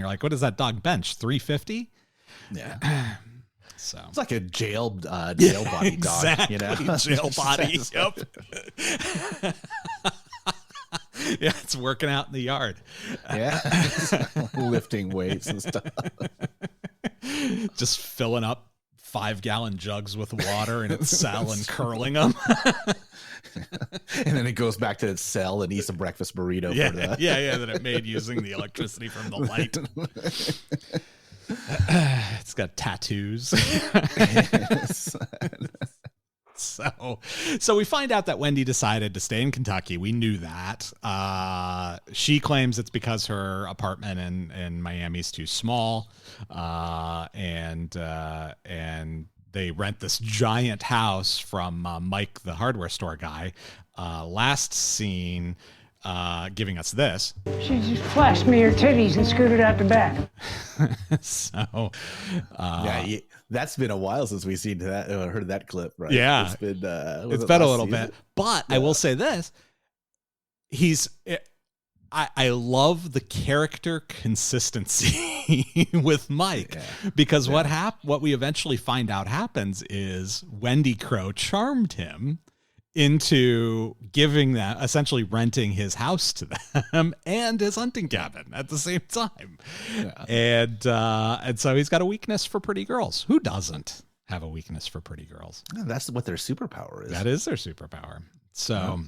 You're like, what does that dog bench? 350? Yeah. So it's like a jail body dog, you know? Jail body. Yep. Yeah, it's working out in the yard. Yeah. Lifting weights and stuff. Just filling up 5-gallon jugs with water in its cell and curling them. And then it goes back to its cell and eats a breakfast burrito. Yeah, for that. yeah, that it made using the electricity from the light. It's got tattoos. So we find out that Wendy decided to stay in Kentucky. We knew that. She claims it's because her apartment in Miami is too small, and they rent this giant house from Mike, the hardware store guy. Last scene, giving us this. She just flashed me her titties and scooted out the back. So, yeah, that's been a while since we've seen that, heard that clip, right? Yeah, it's been a little bit. But yeah. I will say this: I love the character consistency with Mike, because what we eventually find out happens is Wendy Crowe charmed him into giving that, essentially renting his house to them and his hunting cabin at the same time. Yeah. And so he's got a weakness for pretty girls. Who doesn't have a weakness for pretty girls? Yeah, that's what their superpower is. That is their superpower. So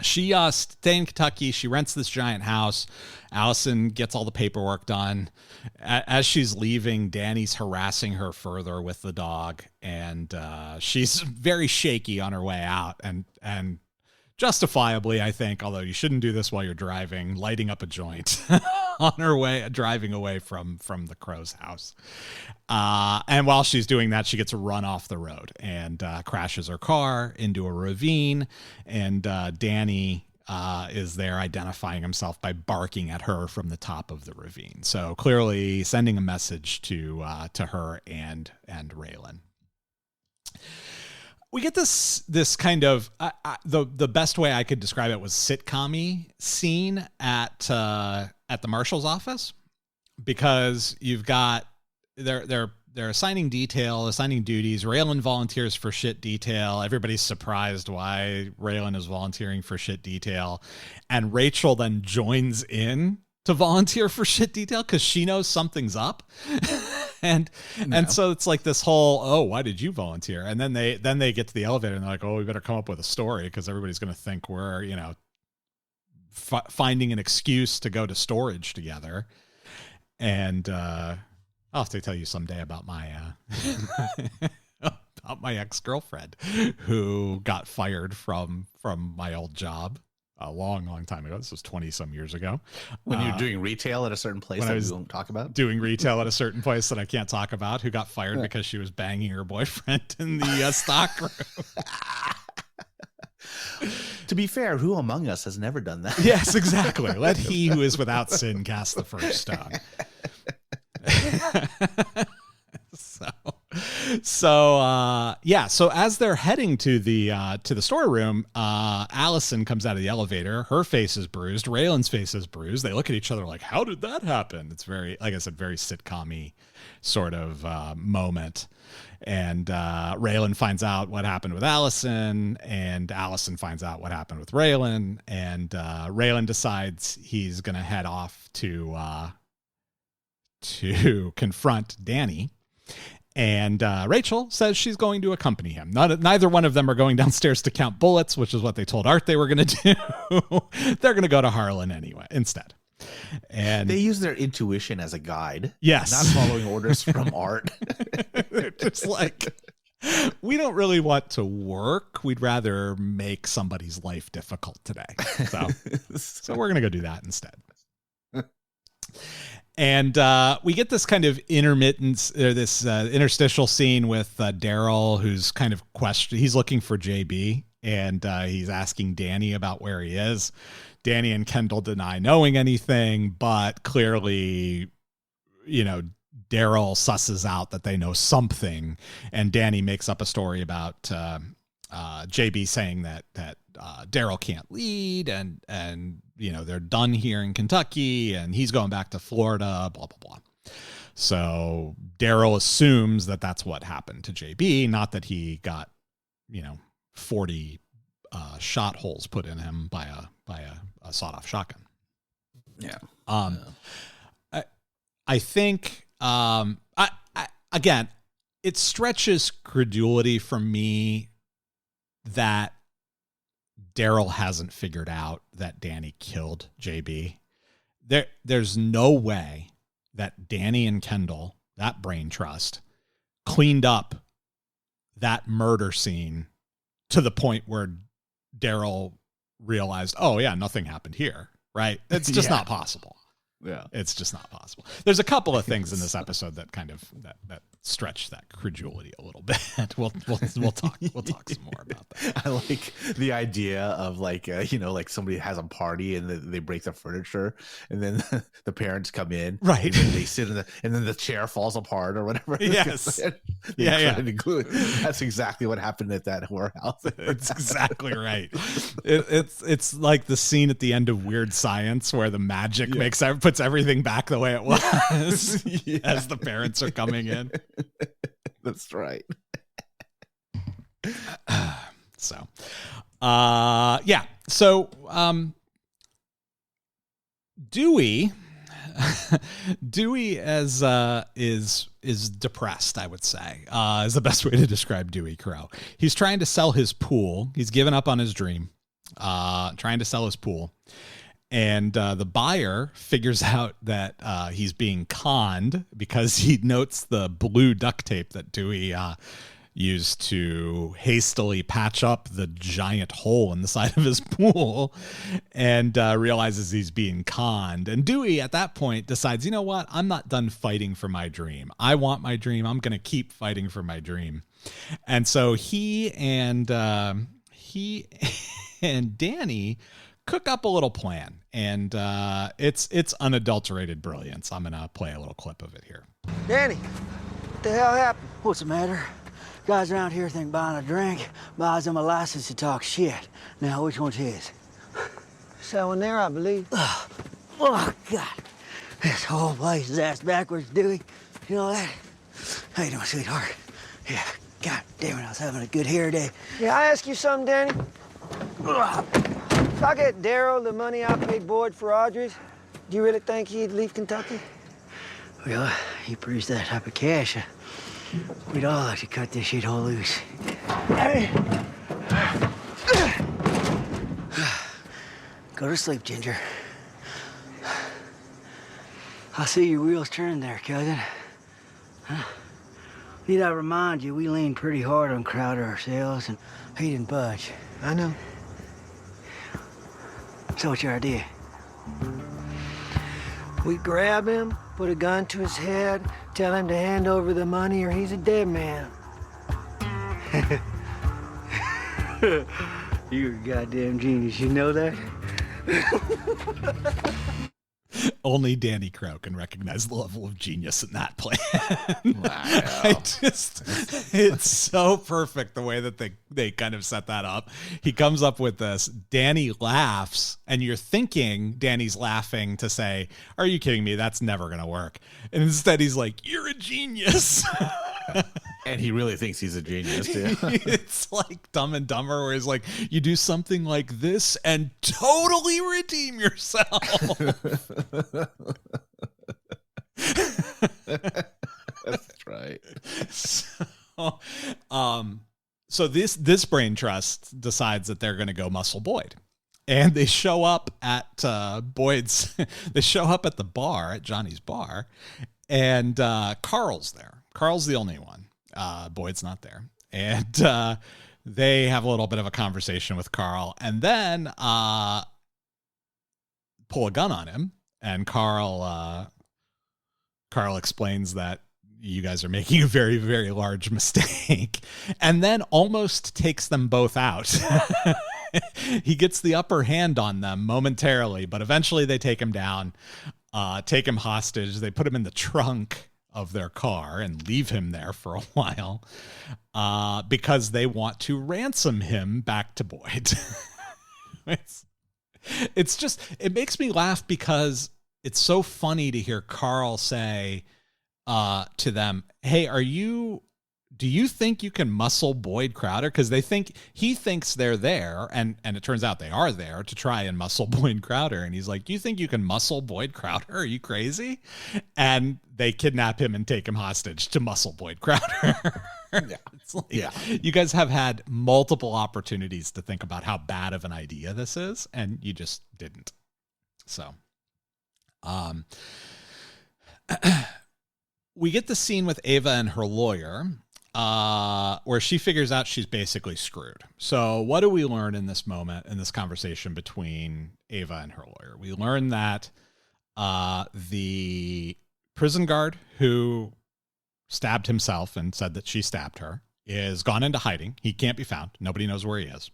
she stay in Kentucky. She rents this giant house. Allison gets all the paperwork done. As she's leaving, Danny's harassing her further with the dog, and she's very shaky on her way out, and justifiably, I think, although you shouldn't do this while you're driving, lighting up a joint on her way, driving away from the Crow's house. And while she's doing that, she gets run off the road and crashes her car into a ravine. And Danny is there identifying himself by barking at her from the top of the ravine. So clearly sending a message to her and Raylan. We get this kind of the best way I could describe it was sitcom-y scene at the marshal's office, because you've got they're assigning duties. Raylan volunteers for shit detail. Everybody's surprised why Raylan is volunteering for shit detail, and Rachel then joins in to volunteer for shit detail because she knows something's up. And so it's like this whole, why did you volunteer? And then they get to the elevator and they're like, we better come up with a story because everybody's going to think we're, finding an excuse to go to storage together. And I'll have to tell you someday about my about my ex-girlfriend who got fired from my old job a long, long time ago. This was 20 some years ago. When you were doing retail at a certain place that we won't talk about? Doing retail at a certain place that I can't talk about, who got fired because she was banging her boyfriend in the stock room. To be fair, who among us has never done that? Yes, exactly. Let he who is without sin cast the first stone. So as they're heading to the storeroom, Allison comes out of the elevator. Her face is bruised. Raylan's face is bruised. They look at each other like, how did that happen? It's very, like I said, very sitcom-y sort of moment. And Raylan finds out what happened with Allison, and Allison finds out what happened with Raylan, and Raylan decides he's going to head off to confront Danny. And Rachel says she's going to accompany him. Neither one of them are going downstairs to count bullets, which is what they told Art they were going to do. They're going to go to Harlan anyway, instead. And they use their intuition as a guide. Yes. Not following orders from Art. It's like, we don't really want to work. We'd rather make somebody's life difficult today. So we're going to go do that instead. And we get this kind of interstitial scene with Daryl, who's kind of he's looking for JB, and he's asking Danny about where he is. Danny and Kendall deny knowing anything, but clearly, Daryl susses out that they know something, and Danny makes up a story about JB saying that Daryl can't lead and they're done here in Kentucky and he's going back to Florida, blah, blah, blah. So Daryl assumes that that's what happened to JB, not that he got, 40 shot holes put in him by a sawed-off shotgun. Yeah. I think, again, it stretches credulity from me that Daryl hasn't figured out that Danny killed JB. There's no way that Danny and Kendall, that brain trust, cleaned up that murder scene to the point where Daryl realized, oh yeah, nothing happened here, right? It's just not possible. Yeah. It's just not possible. There's a couple of things in this episode that kind of that stretch that credulity a little bit. We'll talk some more about that. I like the idea of like somebody has a party and they break the furniture and then the parents come in, right? And then they sit and then the chair falls apart or whatever. Yes. Yeah. That's exactly what happened at that warehouse. It's exactly right. It's like the scene at the end of Weird Science where the magic puts everything back the way it was as the parents are coming in. That's right. So Dewey is depressed, I would say, is the best way to describe Dewey Crowe. He's trying to sell his pool. He's given up on his dream, trying to sell his pool. And the buyer figures out that he's being conned because he notes the blue duct tape that Dewey used to hastily patch up the giant hole in the side of his pool, and realizes he's being conned. And Dewey at that point decides, you know what? I'm not done fighting for my dream. I want my dream. I'm going to keep fighting for my dream. And so he and Danny cook up a little plan, and it's unadulterated brilliance. I'm gonna play a little clip of it here. Danny, what the hell happened? What's the matter? Guys around here think buying a drink buys them a license to talk shit. Now, which one's his? Someone there, I believe. Oh, God. This whole place is ass backwards, Dewey. You know that? How you doing, sweetheart? Yeah, God damn it, I was having a good hair day. Yeah, I ask you something, Danny? If I get Daryl the money I paid Boyd for Audrey's, do you really think he'd leave Kentucky? Well, he produced that type of cash. We'd all like to cut this shithole loose. Go to sleep, Ginger. I see your wheels turn there, cousin. Huh? Need I remind you, we leaned pretty hard on Crowder ourselves, and he didn't budge. I know. So what's your idea? We grab him, put a gun to his head, tell him to hand over the money or he's a dead man. You're a goddamn genius, you know that? Only Danny Crowe can recognize the level of genius in that plan. Wow. It's so perfect the way that they kind of set that up. He comes up with this. Danny laughs, and you're thinking Danny's laughing to say, "Are you kidding me? That's never going to work." And instead he's like, "You're a genius." And he really thinks he's a genius, too. It's like Dumb and Dumber, where he's like, you do something like this and totally redeem yourself. That's right. So this brain trust decides that they're going to go muscle Boyd. And they show up at Boyd's, they show up at the bar, at Johnny's bar, and Carl's there. Carl's the only one. Boyd's not there. And they have a little bit of a conversation with Carl, and then pull a gun on him. And Carl explains that you guys are making a very, very large mistake, and then almost takes them both out. He gets the upper hand on them momentarily, but eventually they take him down, take him hostage. They put him in the trunk of their car and leave him there for a while because they want to ransom him back to Boyd. It's just, it makes me laugh because it's so funny to hear Carl say to them, hey, do you think you can muscle Boyd Crowder? Because he thinks they're there, and it turns out they are there to try and muscle Boyd Crowder. And he's like, do you think you can muscle Boyd Crowder? Are you crazy? And they kidnap him and take him hostage to muscle Boyd Crowder. Yeah. It's like, you guys have had multiple opportunities to think about how bad of an idea this is, and you just didn't. So, we get the scene with Ava and her lawyer, where she figures out she's basically screwed. So what do we learn in this moment, in this conversation between Ava and her lawyer? We learn that the prison guard who stabbed himself and said that she stabbed her is gone into hiding. He can't be found. Nobody knows where he is.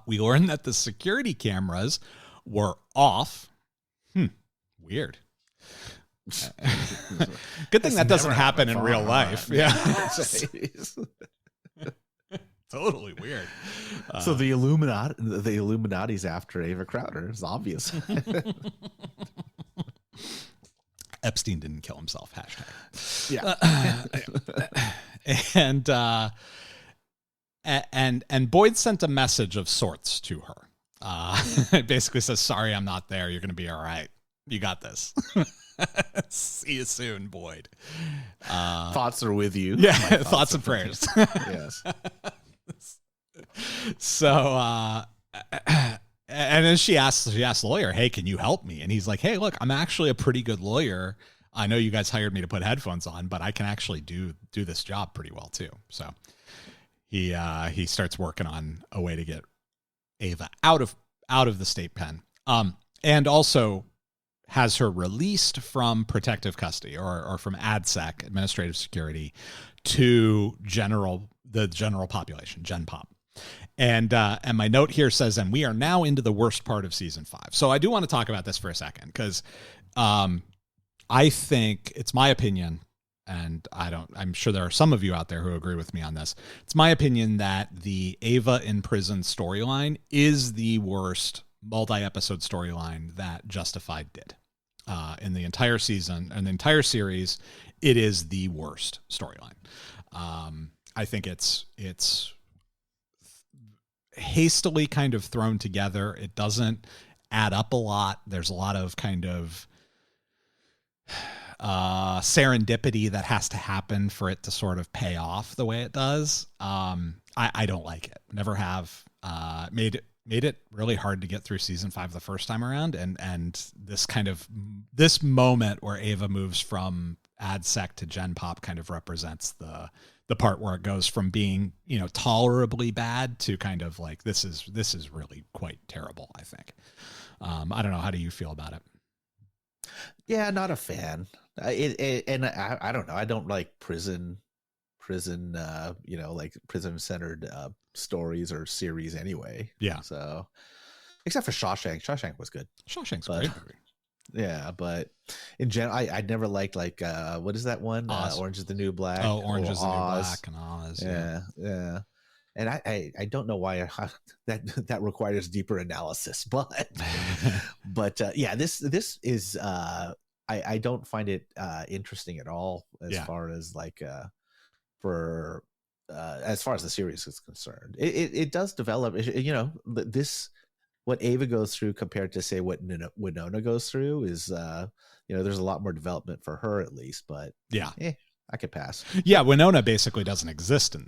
We learn that the security cameras were off. Weird. Good thing that doesn't happen in real life. Yeah. Totally weird. So the Illuminati's after Ava Crowder. It's obvious. Epstein didn't kill himself. Hashtag. Yeah. And Boyd sent a message of sorts to her. It basically says, sorry, I'm not there. You're going to be all right. You got this. See you soon, Boyd. Thoughts are with you. Yeah, thoughts and prayers. Yes. So, and then she asked the lawyer, hey, can you help me? And he's like, hey, look, I'm actually a pretty good lawyer. I know you guys hired me to put headphones on, but I can actually do this job pretty well too. So he starts working on a way to get Ava out of the state pen. And also has her released from protective custody or from ADSEC, administrative security, to the general population, Gen Pop. And my note here says, and we are now into the worst part of season 5. So I do want to talk about this for a second, because I think it's my opinion, and I'm sure there are some of you out there who agree with me on this. It's my opinion that the Ava in prison storyline is the worst multi-episode storyline that Justified did. In the entire season and the entire series, it is the worst storyline. I think it's hastily kind of thrown together. It doesn't add up a lot. There's a lot of kind of serendipity that has to happen for it to sort of pay off the way it does. I don't like it. Never have. Made it really hard to get through season 5 the first time around. And this moment where Ava moves from ADSEC to Gen Pop kind of represents the part where it goes from being, tolerably bad to kind of like, this is really quite terrible, I think. I don't know. How do you feel about it? Yeah, not a fan. And I don't know. I don't like prison, like prison-centered stories or series anyway. Yeah. So, except for Shawshank. Shawshank was good. Shawshank's a great movie. Yeah, but in general, I never liked what is that one? Orange is the New Black. Oh, Orange is the New Black and Oz. Yeah. And I don't know why that requires deeper analysis, but this is I don't find it interesting at all as far as as far as the series is concerned. It does develop, this, what Ava goes through compared to say what Winona goes through is, there's a lot more development for her at least, but I could pass. Yeah. Winona basically doesn't exist in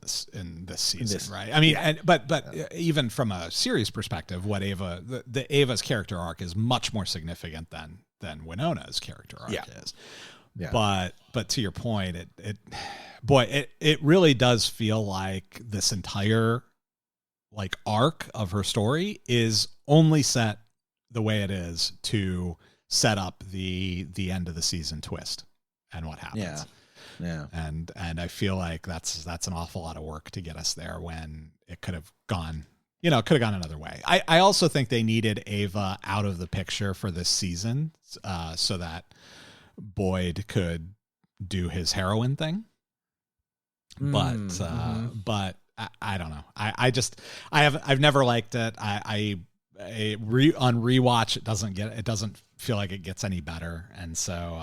this season, right? I mean, but even from a series perspective, what the Ava's character arc is much more significant than Winona's character arc is. Yeah. But to your point, it really does feel like this entire arc of her story is only set the way it is to set up the end of the season twist and what happens. Yeah. And I feel like that's an awful lot of work to get us there when it could have gone, another way. I also think they needed Ava out of the picture for this season, so that Boyd could do his heroin thing. But I don't know. I've never liked it. On rewatch, it doesn't feel like it gets any better. And so